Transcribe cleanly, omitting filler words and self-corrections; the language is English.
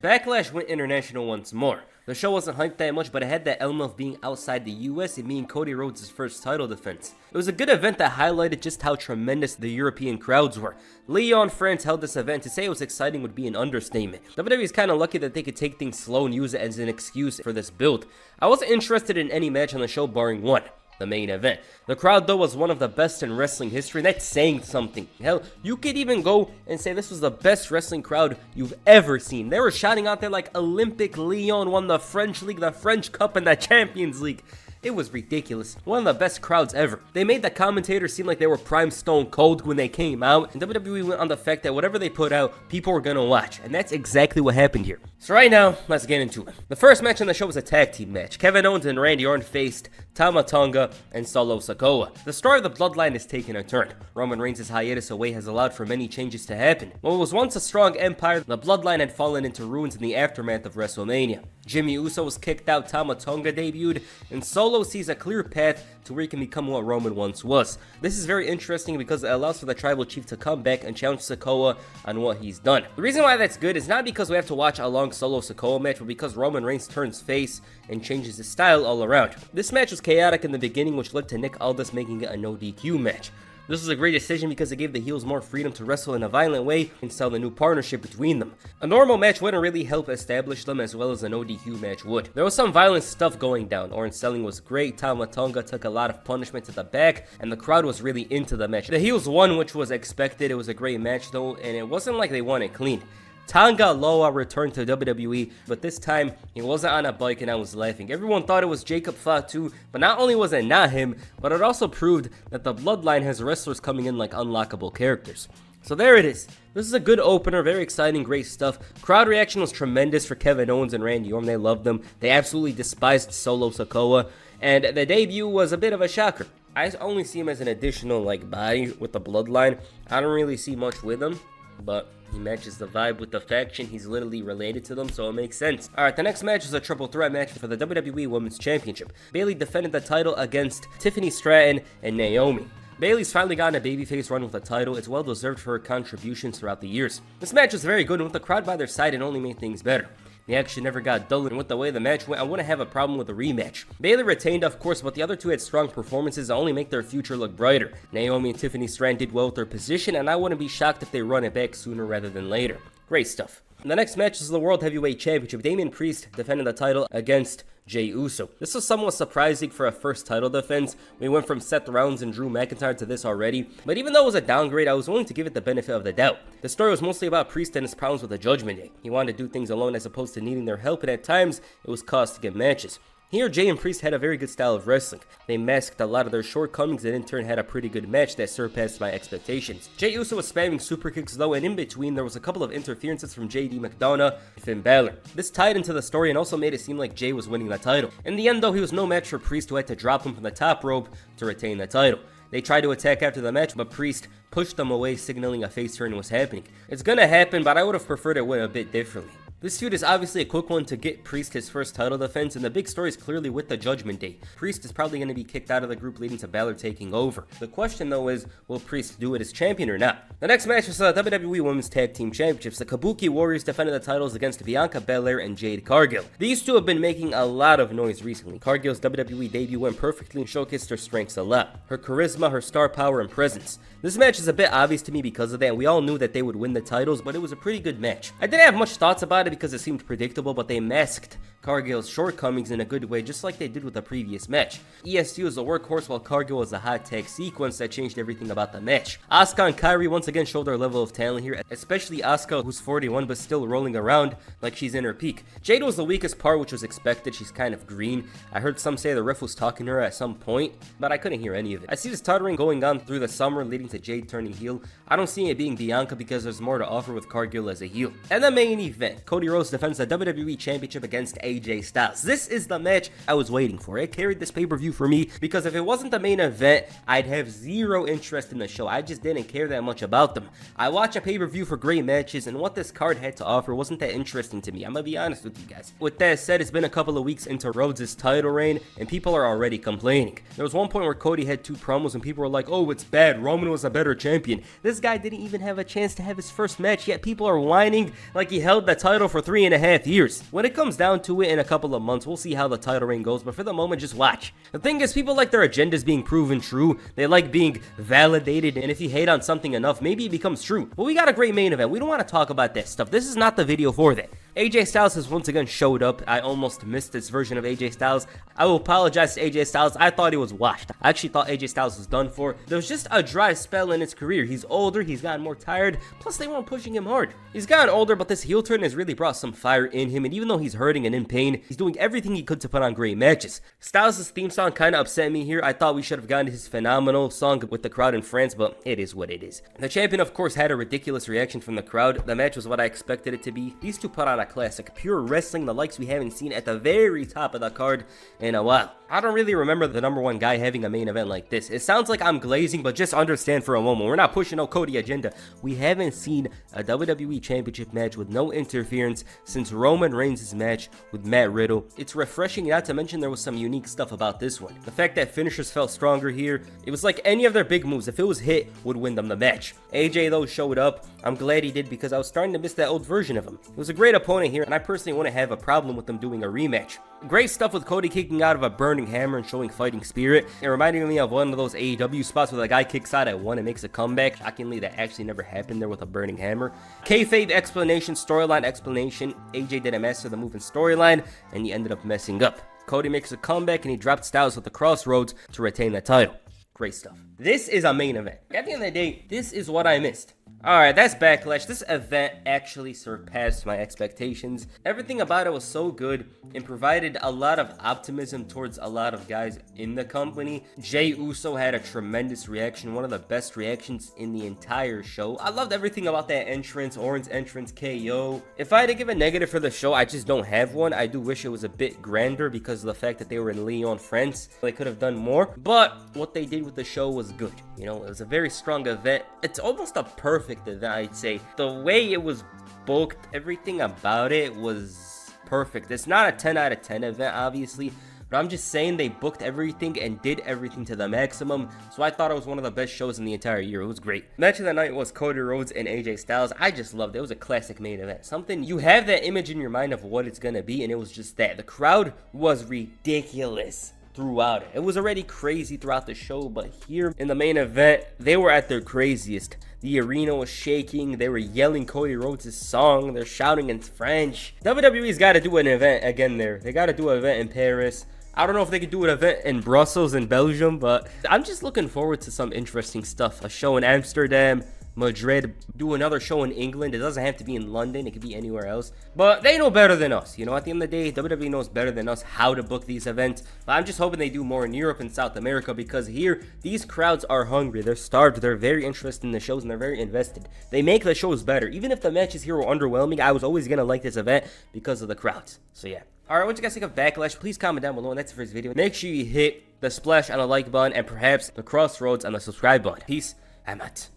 Backlash went international once more. The show wasn't hyped that much, but it had that element of being outside the US and being Cody Rhodes' first title defense. It was a good event that highlighted just how tremendous the European crowds were. Leon France held this event. To say it was exciting would be an understatement. WWE is kind of lucky that they could take things slow and use it as an excuse for this build. I wasn't interested in any match on the show barring one. The main event. The crowd though was one of the best in wrestling history, and that's saying something. Hell, you could even go and say this was the best wrestling crowd you've ever seen. They were shouting out there like Olympic Lyon won the French League, the French Cup, and the Champions League. It was ridiculous. One of the best crowds ever. They made the commentators seem like they were prime Stone Cold when they came out, and WWE went on the fact that whatever they put out, people were gonna watch, and that's exactly what happened here. So right now, let's get into it. The first match on the show was a tag team match. Kevin Owens and Randy Orton faced Tama Tonga and Solo Sikoa. The story of the bloodline is taking a turn. Roman Reigns' hiatus away has allowed for many changes to happen. What was once a strong empire, the bloodline had fallen into ruins in the aftermath of WrestleMania. Jimmy Uso was kicked out, Tama Tonga debuted, and Solo sees a clear path to where he can become what Roman once was. This is very interesting because it allows for the tribal chief to come back and challenge Sikoa on what he's done. The reason why that's good is not because we have to watch a long Solo Sikoa match, but because Roman Reigns turns face and changes his style all around. This match was chaotic in the beginning, which led to Nick Aldis making it a no DQ match. This was a great decision because it gave the heels more freedom to wrestle in a violent way and sell the new partnership between them. A normal match wouldn't really help establish them as well as a no DQ match would. There was some violent stuff going down. Orton's selling was great, Tama Tonga took a lot of punishment to the back, and the crowd was really into the match. The heels won, which was expected. It was a great match though, and it wasn't like they won it clean. Tonga Loa returned to WWE, but this time he wasn't on a bike and I was laughing. Everyone thought it was Jacob Fatu, but not only was it not him, but it also proved that the bloodline has wrestlers coming in like unlockable characters. So there it is. This is a good opener, very exciting, great stuff. Crowd reaction was tremendous for Kevin Owens and Randy Orton. They loved them. They absolutely despised Solo Sikoa, and the debut was a bit of a shocker. I only see him as an additional like body with the bloodline. I don't really see much with him, but he matches the vibe with the faction. He's literally related to them, so it makes sense. Alright, the next match is a triple threat match for the WWE Women's Championship. Bayley defended the title against Tiffany Stratton and Naomi. Bayley's finally gotten a babyface run with the title. It's well deserved for her contributions throughout the years. This match was very good, and with the crowd by their side, it only made things better. The action never got dull, and with the way the match went, I wouldn't have a problem with a rematch. Bayley retained, of course, but the other two had strong performances that only make their future look brighter. Naomi and Tiffany Stratton did well with their position, and I wouldn't be shocked if they run it back sooner rather than later. Great stuff. The next match is the World Heavyweight Championship. Damian Priest defended the title against Jey Uso. This was somewhat surprising for a first title defense. We went from Seth Rollins and Drew McIntyre to this already, but even though it was a downgrade, I was willing to give it the benefit of the doubt. The story was mostly about Priest and his problems with the Judgment Day. He wanted to do things alone as opposed to needing their help, and at times, it was caused to get matches. Here, Jey and Priest had a very good style of wrestling. They masked a lot of their shortcomings and in turn had a pretty good match that surpassed my expectations. Jey Uso was spamming super kicks though, and in between there was a couple of interferences from JD McDonough and Finn Balor. This tied into the story and also made it seem like Jey was winning the title. In the end though, he was no match for Priest, who had to drop him from the top rope to retain the title. They tried to attack after the match, but Priest pushed them away, signaling a face turn was happening. It's gonna happen, but I would have preferred it went a bit differently. This feud is obviously a quick one to get Priest his first title defense, and the big story is clearly with the Judgment Day. Priest is probably going to be kicked out of the group, leading to Balor taking over. The question though is, will Priest do it as champion or not? The next match was the WWE Women's Tag Team Championships. The Kabuki Warriors defended the titles against Bianca Belair and Jade Cargill. These two have been making a lot of noise recently. Cargill's WWE debut went perfectly and showcased her strengths a lot. Her charisma, her star power, and presence. This match is a bit obvious to me because of that, and we all knew that they would win the titles, but it was a pretty good match. I didn't have much thoughts about it because it seemed predictable, but they masked Cargill's shortcomings in a good way, just like they did with the previous match. EST was a workhorse while Cargill was a hot tag sequence that changed everything about the match. Asuka and Kairi once again showed their level of talent here, especially Asuka, who's 41 but still rolling around like she's in her peak. Jade was the weakest part, which was expected. She's kind of green. I heard some say the ref was talking to her at some point, but I couldn't hear any of it. I see this titling going on through the summer, leading to Jade turning heel. I don't see it being Bianca because there's more to offer with Cargill as a heel. And the main event, Cody Rhodes defends the WWE Championship against AJ Styles. This is the match I was waiting for. It carried this pay-per-view for me because if it wasn't the main event, I'd have zero interest in the show. I just didn't care that much about them. I watch a pay-per-view for great matches, and what this card had to offer wasn't that interesting to me. I'm gonna be honest with you guys. With that said, it's been a couple of weeks into Rhodes' title reign, and people are already complaining. There was one point where Cody had 2 promos, and people were like, oh, it's bad. Roman was a better champion. This guy didn't even have a chance to have his first match, yet people are whining like he held the title for 3.5 years. When it comes down to it, in a couple of months, we'll see how the title reign goes, but for the moment, just watch. The thing is, people like their agendas being proven true. They like being validated, and if you hate on something enough, maybe it becomes true. But we got a great main event. We don't want to talk about that stuff. This is not the video for that. AJ Styles has once again showed up. I almost missed this version of AJ Styles. I will apologize to AJ Styles. I thought he was washed. I actually thought AJ Styles was done for. There was just a dry spell in his career. He's older. He's gotten more tired. Plus, they weren't pushing him hard. He's gotten older, but this heel turn has really brought some fire in him. And even though he's hurting and in pain, he's doing everything he could to put on great matches. Styles' theme song kind of upset me here. I thought we should have gotten his phenomenal song with the crowd in France, but it is what it is. The champion, of course, had a ridiculous reaction from the crowd. The match was what I expected it to be. These two put on a classic. Pure wrestling, the likes we haven't seen at the very top of the card in a while. I don't really remember the #1 guy having a main event like this. It sounds like I'm glazing, but just understand for a moment, we're not pushing no Cody agenda. We haven't seen a WWE Championship match with no interference since Roman Reigns' match with Matt Riddle. It's refreshing, not to mention there was some unique stuff about this one. The fact that finishers felt stronger here, it was like any of their big moves, if it was hit, would win them the match. AJ though showed up. I'm glad he did because I was starting to miss that old version of him. He was a great opponent here, and I personally wouldn't have a problem with them doing a rematch. Great stuff with Cody kicking out of a burning hammer and showing fighting spirit. It reminded me of one of those AEW spots where the guy kicks out at 1 and makes a comeback. Shockingly, that actually never happened there with a burning hammer. Kayfabe explanation, storyline explanation. AJ didn't master the move in storyline, and he ended up messing up. Cody makes a comeback, and he dropped Styles with the Crossroads to retain the title. Great stuff. This is a main event. At the end of the day, this is what I missed. Alright, that's Backlash. This event actually surpassed my expectations. Everything about it was so good and provided a lot of optimism towards a lot of guys in the company. Jey Uso had a tremendous reaction, one of the best reactions in the entire show. I loved everything about that entrance, Orton's entrance, KO. If I had to give a negative for the show, I just don't have one. I do wish it was a bit grander because of the fact that they were in Lyon, France. They could have done more, but what they did with the show was good. You know, it was a very strong event. It's almost a perfect event, I'd say. The way it was booked, everything about it was perfect. It's not a 10 out of 10 event, obviously, but I'm just saying they booked everything and did everything to the maximum, so I thought it was one of the best shows in the entire year. It was great. Match of the night was Cody Rhodes and AJ Styles. I just loved it. It was a classic main event. Something, you have that image in your mind of what it's gonna be, and it was just that. The crowd was ridiculous throughout it. It was already crazy throughout the show, but here in the main event, they were at their craziest. The arena was shaking. They were yelling Cody Rhodes' song. They're shouting in French. WWE's got to do an event again there. They got to do an event in Paris. I don't know if they could do an event in Brussels and Belgium, but I'm just looking forward to some interesting stuff. A show in Amsterdam, Madrid, do another show in England. It doesn't have to be in London. It could be anywhere else. But they know better than us. You know, at the end of the day, WWE knows better than us how to book these events. But I'm just hoping they do more in Europe and South America because here, these crowds are hungry. They're starved. They're very interested in the shows and they're very invested. They make the shows better. Even if the matches here were underwhelming, I was always going to like this event because of the crowds. So yeah. Alright, what you guys think of Backlash? Please comment down below, and that's it for this video. Make sure you hit the splash on the like button and perhaps the crossroads on the subscribe button. Peace, I'm out.